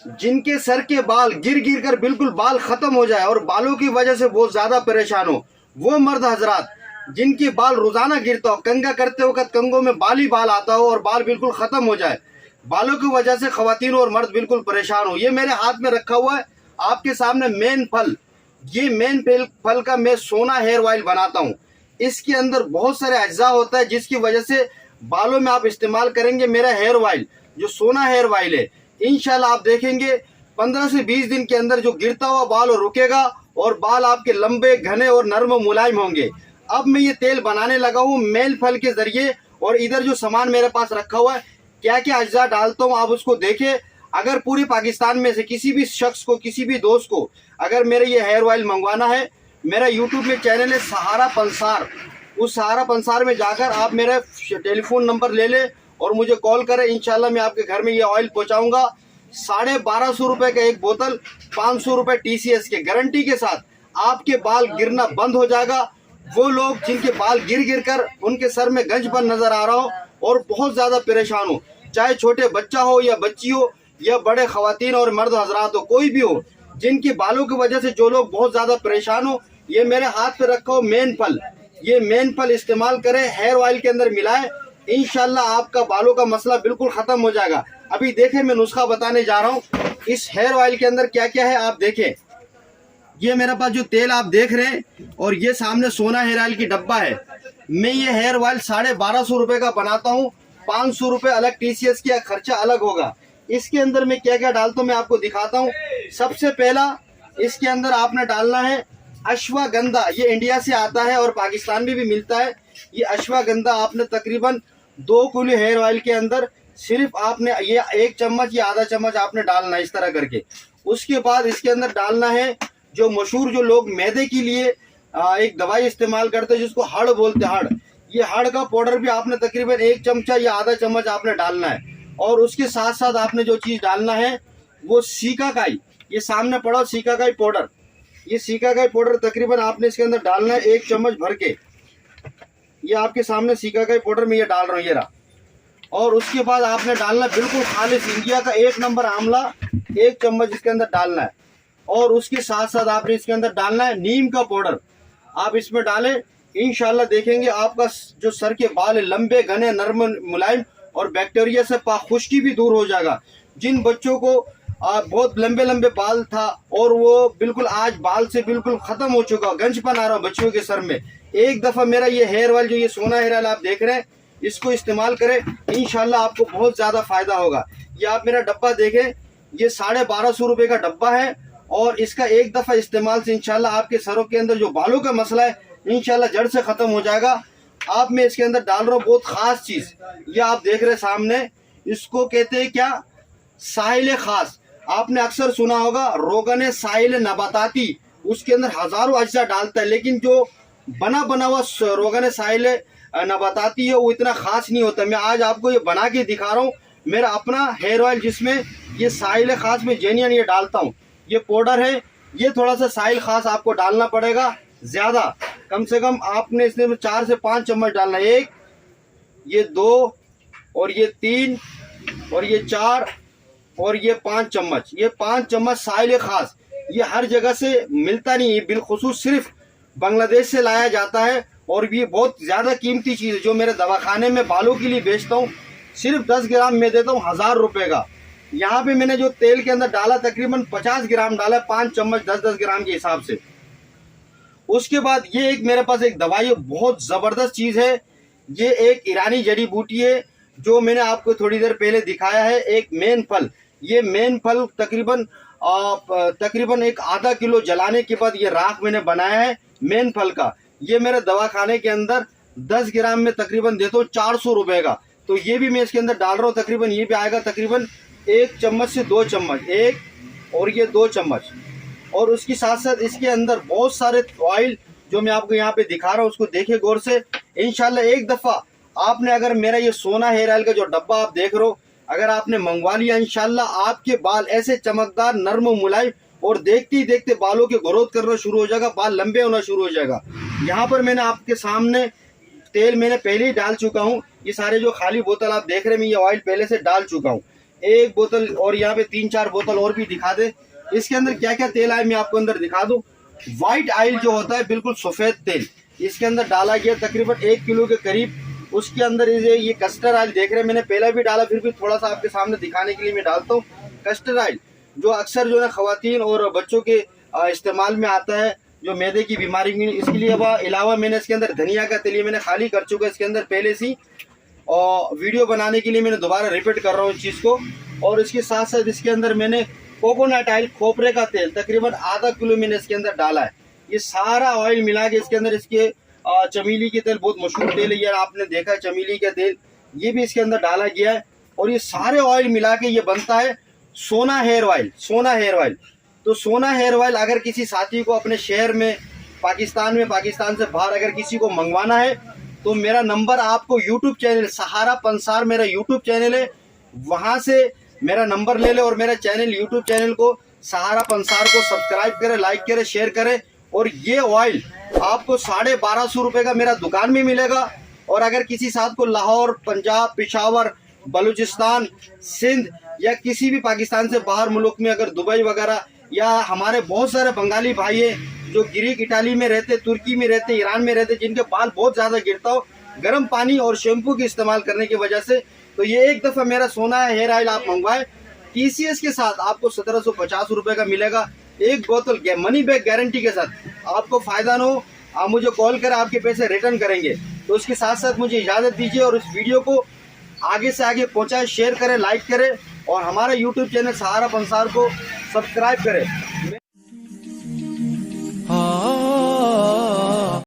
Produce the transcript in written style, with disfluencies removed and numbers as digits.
जिनके सर के बाल गिर गिर कर बिल्कुल बाल खत्म हो जाए और बालों की वजह से बहुत ज्यादा परेशान हो, वो मर्द हजरात जिनके बाल रोजाना गिरता हो, कंघा करते वक्त कंघों में बाल ही बाल आता हो और बाल बिल्कुल खत्म हो जाए, बालों की वजह से खवातीन और मर्द बिल्कुल परेशान हो। ये मेरे हाथ में रखा हुआ है आपके सामने मेन फल, ये मेन फल का मैं सोना हेयर ऑयल बनाता हूँ। इसके अंदर बहुत सारे अज्जा होता है जिसकी वजह से बालों में आप इस्तेमाल करेंगे मेरा हेयर ऑयल, जो सोना हेयर ऑयल है, इंशाल्लाह आप देखेंगे 15 से 20 दिन के अंदर जो गिरता हुआ बाल रुकेगा और बाल आपके लंबे घने और नर्म मुलायम होंगे। अब मैं ये तेल बनाने लगा हूँ मेन फल के जरिए, और इधर जो सामान मेरे पास रखा हुआ है, क्या क्या अज्जा डालता हूँ आप उसको देखें। अगर पूरे पाकिस्तान में से किसी भी शख्स को, किसी भी दोस्त को अगर मेरे ये हेयर ऑयल मंगवाना है, मेरा यूट्यूब में चैनल है सहारा पंसार, उस सहारा पंसार में जाकर आप मेरा टेलीफोन नंबर ले ले और मुझे कॉल करें। इंशाल्लाह मैं आपके घर में ये ऑयल पहुंचाऊंगा। 1250 रुपए का एक बोतल, 500 रुपए TCS के गारंटी के साथ आपके बाल गिरना बंद हो जाएगा। वो लोग जिनके बाल गिर गिर कर उनके सर में गंजपन नजर आ रहा हो और बहुत ज्यादा परेशान हो, चाहे छोटे बच्चा हो या बच्ची हो या बड़े खवातीन और मर्द हजरात हो, कोई भी हो, जिनके बालों की वजह से जो लोग बहुत ज्यादा परेशान हो, ये मेरे हाथ पे रखा हो मेन फल, ये मेन फल इस्तेमाल करें, हेयर ऑयल के अंदर मिलाएं, इंशाल्लाह आपका बालों का मसला बिल्कुल खत्म हो जाएगा। अभी देखें मैं नुस्खा बताने जा रहा हूँ इस हेयर ऑयल के अंदर क्या क्या है। आप देखें, ये मेरे पास जो तेल आप देख रहे हैं और ये सामने सोना हेयर ऑयल की डब्बा है। मैं ये हेयर ऑयल 1250 रुपए का बनाता हूँ, 500 रुपए अलग TCS की खर्चा अलग होगा। इसके अंदर मैं क्या क्या डालता हूँ मैं आपको दिखाता हूँ। सबसे पहला इसके अंदर आपने डालना है अश्वगंधा, ये इंडिया से आता है और पाकिस्तान में भी मिलता है। ये अश्वगंधा आपने तकरीबन 2 किलो हेयर ऑयल के अंदर सिर्फ आपने ये 1 चम्मच या आधा चम्मच आपने डालना है इस तरह करके। उसके बाद इसके अंदर डालना है जो मशहूर, जो लोग मैदे के लिए एक दवाई इस्तेमाल करते हैं जिसको हड़ बोलते हैं, हड़, ये हड़ का पाउडर भी आपने तकरीबन 1 चमचा या आधा चम्मच आपने डालना है। और उसके साथ साथ आपने जो चीज डालना है वो सीकाकाई, ये सामने पड़ा सीकाकाई पाउडर, ये सीकाकाई पाउडर तकरीबन आपने इसके अंदर डालना है 1 चम्मच भर के। ये आपके सामने सीकाकाई पाउडर में ये डाल रहा हूँ, ये रहा। और उसके बाद आपने डालना बिल्कुल खालिश इंडिया का 1 नंबर आंवला, 1 चम्मच इसके अंदर डालना है। और उसके साथ साथ आपने इसके अंदर डालना है नीम का पाउडर, आप इसमें डालें, इंशाल्लाह देखेंगे आपका जो सर के बाल है लंबे घने नर्म मुलायम और बैक्टीरिया से खुश्की भी दूर हो जाएगा। जिन बच्चों को बहुत लंबे लंबे बाल था और वो बिल्कुल आज बाल से बिल्कुल खत्म हो चुका, गंजपन आ रहा बच्चों के सर में, एक दफा मेरा ये हेयर ऑयल, जो ये सोना हेयर ऑयल आप देख रहे हैं, इसको इस्तेमाल करें, इंशाल्लाह आपको बहुत ज्यादा फायदा होगा। ये आप मेरा डब्बा देखें, ये 1250 रुपए का डब्बा है और इसका एक दफा इस्तेमाल से इंशाल्लाह आपके सरों के अंदर जो बालों का मसला है इंशाल्लाह जड़ से खत्म हो जाएगा। आप मैं इसके अंदर डाल रहा हूँ बहुत खास चीज, ये आप देख रहे सामने, इसको कहते हैं क्या, साहिल खास। आपने अक्सर सुना होगा रोगन साहिल नबाताती, उसके अंदर हजारों अज्जा डालता है, लेकिन जो बना हुआ रोगन साहिल नबाताती है वो इतना खास नहीं होता। मैं आज आपको ये बना के दिखा रहा हूँ, मेरा अपना हेयर ऑयल जिसमें ये साहिल खास में जेन्युइन ये डालता हूँ, ये पाउडर है, ये थोड़ा सा साहिल खास आपको डालना पड़ेगा ज्यादा, कम से कम आपने इसमें 4 से 5 चम्मच डालना है, 1, ये 2 और ये 3 और ये 4 और ये 5 चम्मच, ये 5 चम्मच साहिल खास। ये हर जगह से मिलता नहीं है, बिलखुसूस सिर्फ बांग्लादेश से लाया जाता है और ये बहुत ज्यादा कीमती चीज है जो मेरे दवाखाने में बालों के लिए बेचता हूँ। सिर्फ 10 ग्राम में देता हूँ 1000 रुपए का। यहाँ पे मैंने जो तेल के अंदर डाला तकरीबन 50 ग्राम डाला, 5 चम्मच 10-10 ग्राम के हिसाब से। उसके बाद ये एक मेरे पास एक दवाई है, बहुत जबरदस्त चीज है, ये एक ईरानी जड़ी बूटी है जो मैंने आपको थोड़ी देर पहले दिखाया है, एक मेन फल। ये मेन फल तकरीबन एक आधा किलो जलाने के बाद ये राख मैंने बनाया है मेन फल का। ये मेरे दवाखाने के अंदर 10 ग्राम में तकरीबन देता हूँ 400 रुपए का। तो ये भी मैं इसके अंदर डाल रहा हूँ, तकरीबन ये भी आएगा तकरीबन 1 चम्मच से 2 चम्मच, 1 और ये 2 चम्मच। और उसके साथ साथ इसके अंदर बहुत सारे ऑयल जो मैं आपको यहाँ पे दिखा रहा हूँ, उसको देखे गौर से। इंशाल्लाह एक दफा आपने अगर मेरा ये सोना हेयर ऑयल का जो डब्बा आप देख रहे हो, अगर आपने मंगवा लिया, इंशाल्लाह आपके बाल ऐसे चमकदार नर्म मुलायम और देखते ही देखते बालों के ग्रोथ करना शुरू हो जाएगा, बाल लंबे होना शुरू हो जाएगा। यहाँ पर मैंने आपके सामने तेल मैंने पहले ही डाल चुका हूँ, ये सारे जो खाली बोतल आप देख रहे हैं मैं ये ऑयल पहले से डाल चुका हूँ। एक बोतल, और यहाँ पे 3-4 बोतल और भी दिखा दे। इसके अंदर क्या क्या तेल है मैं आपको अंदर दिखा दूं। व्हाइट ऑयल जो होता है, बिल्कुल सफेद तेल, इसके अंदर डाला गया तकरीबन 1 किलो के करीब। उसके अंदर ये कस्टर्ड ऑयल देख रहे हैं, मैंने पहले भी डाला, फिर भी थोड़ा सा आपके सामने दिखाने के लिए मैं डालता हूँ। कस्टर्ड ऑयल जो अक्सर जो है खवातीन और बच्चों के इस्तेमाल में आता है, जो मैदे की बीमारी में, इसके लिए। अब अलावा मैंने इसके अंदर धनिया का तेल, ये मैंने खाली कर चुका है इसके अंदर पहले से, और वीडियो बनाने के लिए मैंने दोबारा रिपीट कर रहा हूँ इस चीज़ को। और इसके साथ साथ इसके अंदर मैंने कोकोनट ऑयल, खोपरे का तेल, तकरीबन आधा किलो मैंने इसके अंदर डाला है। ये सारा ऑयल मिला के इसके अंदर, इसके चमेली के तेल बहुत मशहूर तेल है, ये आपने देखा है चमेली का तेल, ये भी इसके अंदर डाला गया है। और ये सारे ऑयल मिला के ये बनता है सोना हेयर ऑयल। सोना हेयर ऑयल, तो सोना हेयर ऑयल अगर किसी साथी को अपने शहर में, पाकिस्तान में, पाकिस्तान से बाहर अगर किसी को मंगवाना है, तो मेरा नंबर आपको यूट्यूब चैनल सहारा पंसार, मेरा यूट्यूब चैनल है, वहाँ से मेरा नंबर ले ले और मेरा चैनल, यूट्यूब चैनल को सहारा पंसार को सब्सक्राइब करें, लाइक करें, शेयर करें। और ये ऑयल आपको 1250 रुपये का मेरा दुकान में मिलेगा। और अगर किसी साथ को लाहौर, पंजाब, पेशावर, बलूचिस्तान, सिंध या किसी भी पाकिस्तान से बाहर मुल्क में, अगर दुबई वगैरह, या हमारे बहुत सारे बंगाली भाई हैं जो ग्रीक इटाली में रहते, तुर्की में रहते, ईरान में रहते, जिनके बाल बहुत ज़्यादा गिरता हो गर्म पानी और शैम्पू के इस्तेमाल करने की वजह से, तो ये एक दफ़ा मेरा सोना हेयर ऑयल आप मंगवाए, TCS के साथ आपको 1750 रुपये का मिलेगा, एक बोतल मनी बैक गारंटी के साथ। आपको फ़ायदा ना हो, आप मुझे कॉल करें, आपके पैसे रिटर्न करेंगे। तो इसके साथ साथ मुझे इजाज़त दीजिए और इस वीडियो को आगे से आगे पहुँचाए, शेयर करें, लाइक करें और हमारा यूट्यूब चैनल सहारा पंसार को सब्सक्राइब करें।